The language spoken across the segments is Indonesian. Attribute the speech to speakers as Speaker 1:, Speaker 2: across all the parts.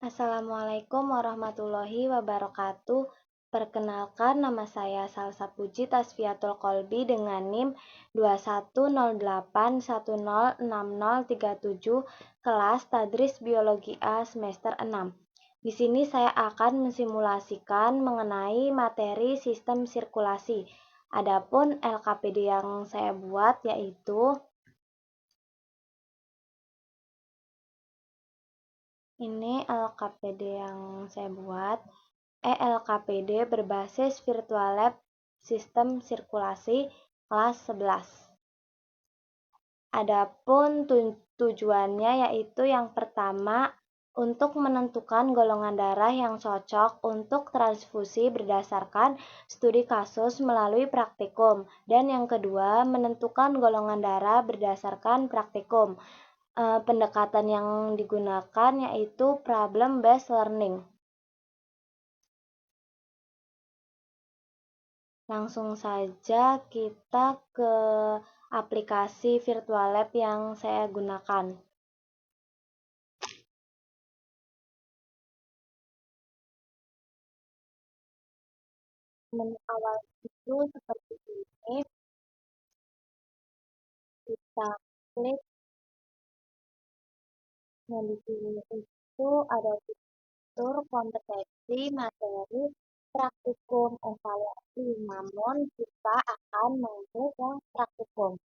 Speaker 1: Assalamualaikum warahmatullahi wabarakatuh. Perkenalkan, nama saya Salsa Puji Tasfiatul Kolbi dengan NIM 2108106037, kelas Tadris Biologi A semester 6. Di sini saya akan mensimulasikan mengenai materi sistem sirkulasi. Adapun LKPD yang saya buat yaitu ini LKPD yang saya buat. LKPD berbasis Virtual Lab Sistem Sirkulasi kelas 11. Adapun tujuannya yaitu yang pertama, untuk menentukan golongan darah yang cocok untuk transfusi berdasarkan studi kasus melalui praktikum. Dan yang kedua, menentukan golongan darah berdasarkan praktikum. Pendekatan yang digunakan yaitu problem based learning. Langsung saja kita ke aplikasi Virtual Lab yang saya gunakan. Menu awal itu seperti ini, kita klik. Nah, di sini itu ada fitur kompetensi, materi, praktikum, evaluasi. Namun kita akan memilih yang praktikum.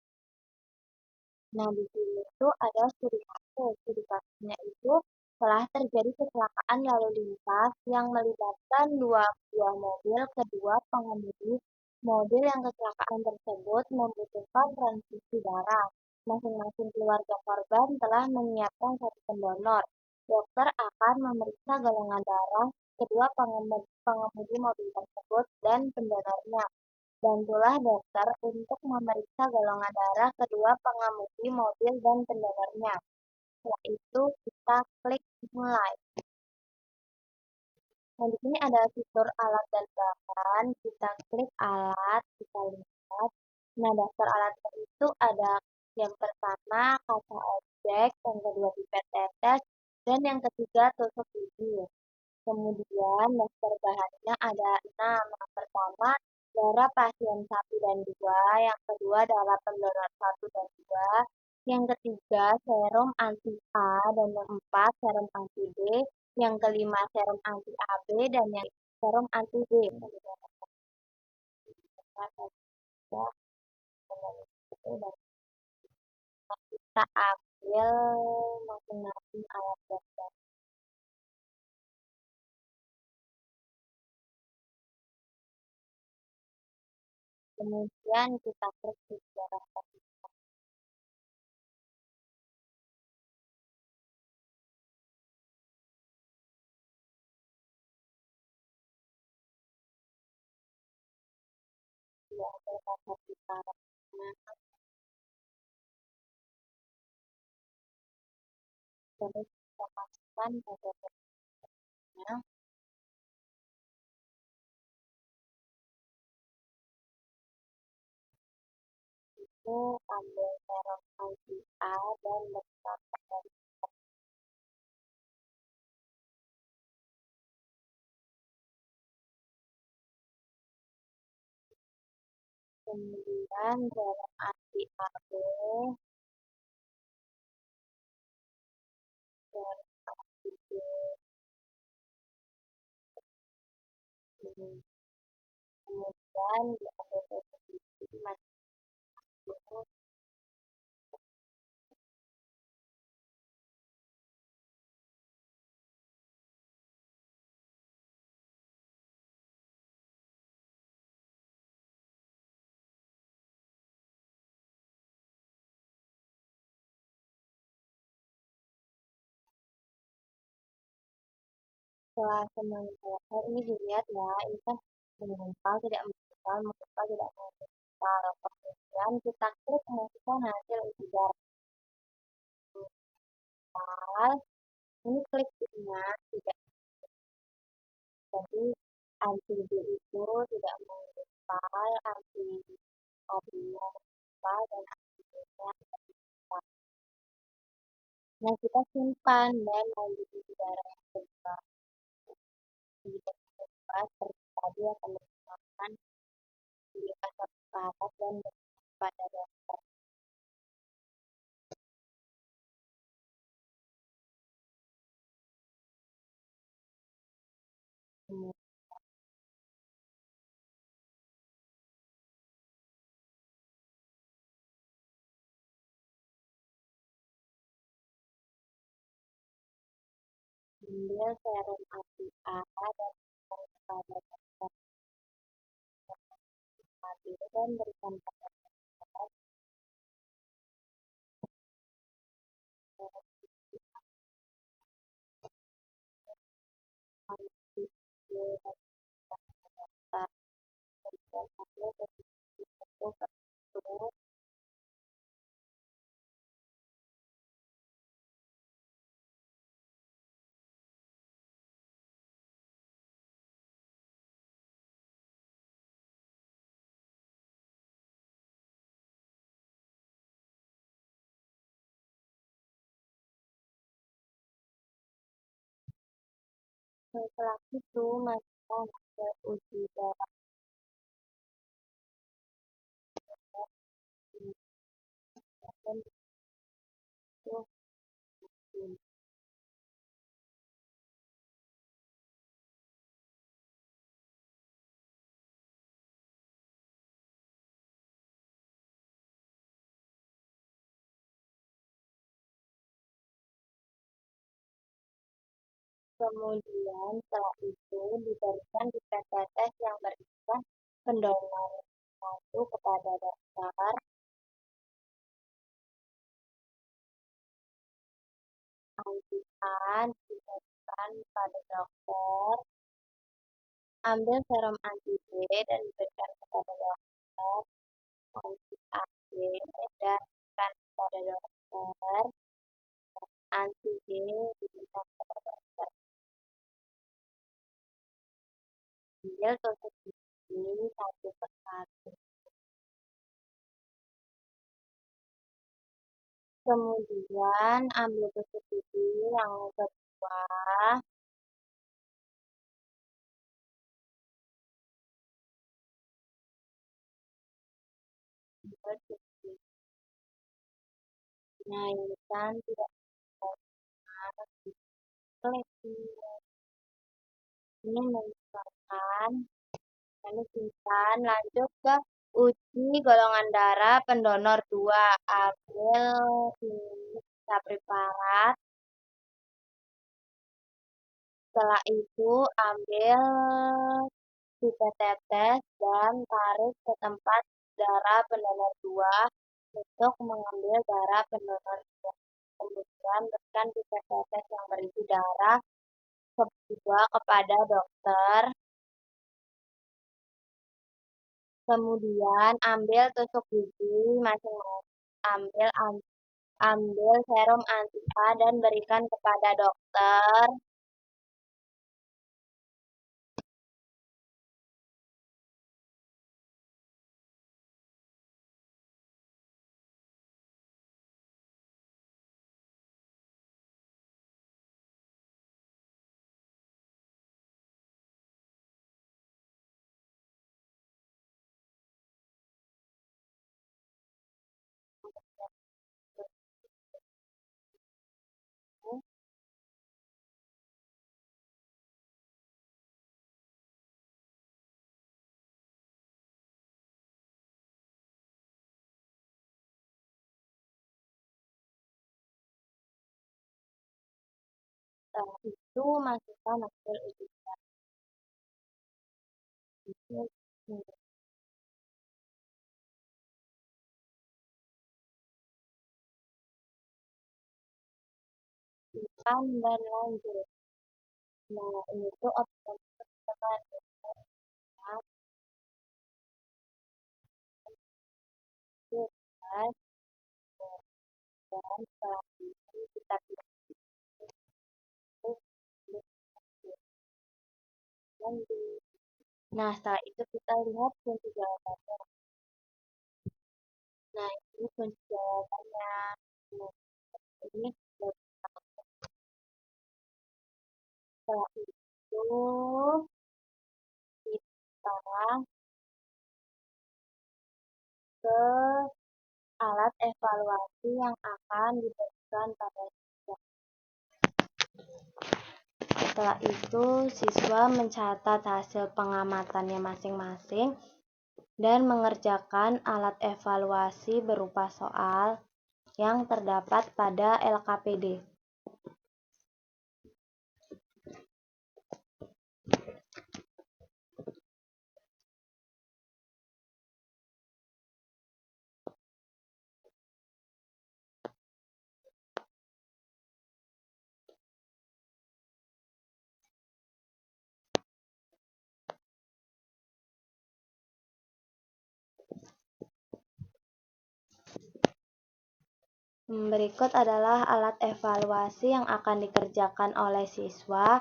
Speaker 1: Nah, di sini itu ada studi kasus. Studi kasusnya itu telah terjadi kecelakaan lalu lintas yang melibatkan dua buah mobil. Kedua pengemudi mobil yang kecelakaan tersebut membutuhkan transfusi darah. Masing-masing keluarga korban telah menyiapkan satu pendonor. Dokter akan memeriksa golongan darah kedua pengemudi mobil tersebut dan pendonornya. Bantulah dokter untuk memeriksa golongan darah kedua pengemudi mobil dan pendonornya. Setelah itu kita klik mulai. Nah, di sini ada fitur alat dan bahan. Kita klik alat, kita lihat. Nah, daftar alat itu ada yang pertama kaca objek, yang kedua pipet tetes, dan yang ketiga tusuk gigi. Kemudian daftar bahannya ada 6. Yang pertama darah pasien 1 dan 2, yang kedua darah pendonor 1 dan 2, yang ketiga serum anti A, dan yang keempat serum anti B, yang kelima serum anti AB, dan yang serum anti B. Kita ambil masing-masing alat daftar. Kemudian kita klik di darah kita. Terus kita masukkan pada berikutnya. Itu ambil serum anti A dan bertambah dari kemudian serum anti AB, serum anti B, kemudian diambil posisi masuk. Setelah semuanya selesai, ini dilihat ya, ini kan menggumpal, tidak menggumpal, tidak menggumpal. Kemudian kita klik masukkan hasil uji darah. Ini klik ingat, tidak. Jadi anti B itu tidak menggumpal, anti AB menggumpal, dan anti B-nya tidak menggumpal. Nah, kita simpan dan lanjut uji darah yang kedua. Ambil serum anti-A dan berikan kepada dokter stabil dan berikan pada obat antibiota. Berikan ambil begitu tertentu. Setelah itu masukkan ke uji darah dan itu kemudian setelah itu diberikan tetes yang berisikan pendonor satu kepada dokter, antikan diberikan pada dokter, ambil serum anti B dan diberikan kepada dokter, anti AB dan diberikan kepada dokter, anti D diberikan kepada dokter. Ambil tusuk gigi satu persatu. Kemudian ambil tusuk gigi yang kedua, ambil tusuk gigi. Nah, ini kan tidak benar. Klik ini menunjukkan lalu simpan. Lanjut ke uji golongan darah pendonor 2. Ambil ini preparat. Setelah itu ambil pipet tetes dan tarik ke tempat darah pendonor 2 untuk mengambil darah pendonor 2. Kemudian berikan pipet tetes yang berisi darah kedua kepada dokter. Kemudian ambil tusuk gigi masing-masing. Ambil serum anti-A dan berikan kepada dokter. Setelah itu masukkan hasil uji darah. Simpan dan lanjut. Nah, ini tuh opsi teman dan setelah itu kita pilih lanjut. Nah, setelah itu kita lihat kunci jawabannya. Nah, ini kunci jawabannya. Nah, ini setelah itu kita ke alat evaluasi yang akan diberikan pada siswa. Setelah itu, siswa mencatat hasil pengamatannya masing-masing dan mengerjakan alat evaluasi berupa soal yang terdapat pada LKPD. Berikut adalah alat evaluasi yang akan dikerjakan oleh siswa.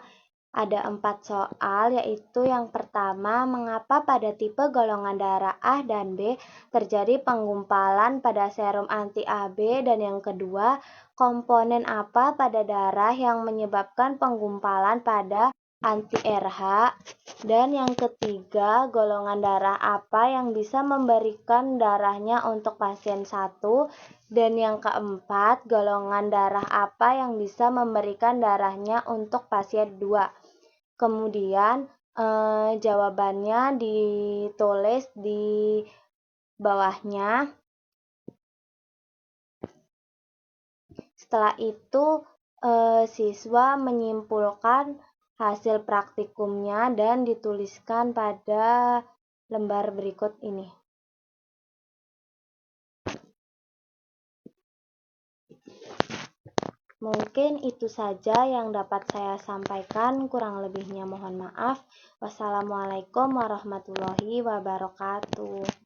Speaker 1: Ada 4 soal, yaitu yang pertama, mengapa pada tipe golongan darah A dan B terjadi penggumpalan pada serum anti-AB, dan yang kedua, komponen apa pada darah yang menyebabkan penggumpalan pada anti-RH, dan yang ketiga, golongan darah apa yang bisa memberikan darahnya untuk pasien 1, dan yang keempat, golongan darah apa yang bisa memberikan darahnya untuk pasien 2. Kemudian jawabannya ditulis di bawahnya. Setelah itu siswa menyimpulkan hasil praktikumnya dan dituliskan pada lembar berikut ini. Mungkin itu saja yang dapat saya sampaikan, kurang lebihnya mohon maaf. Wassalamualaikum warahmatullahi wabarakatuh.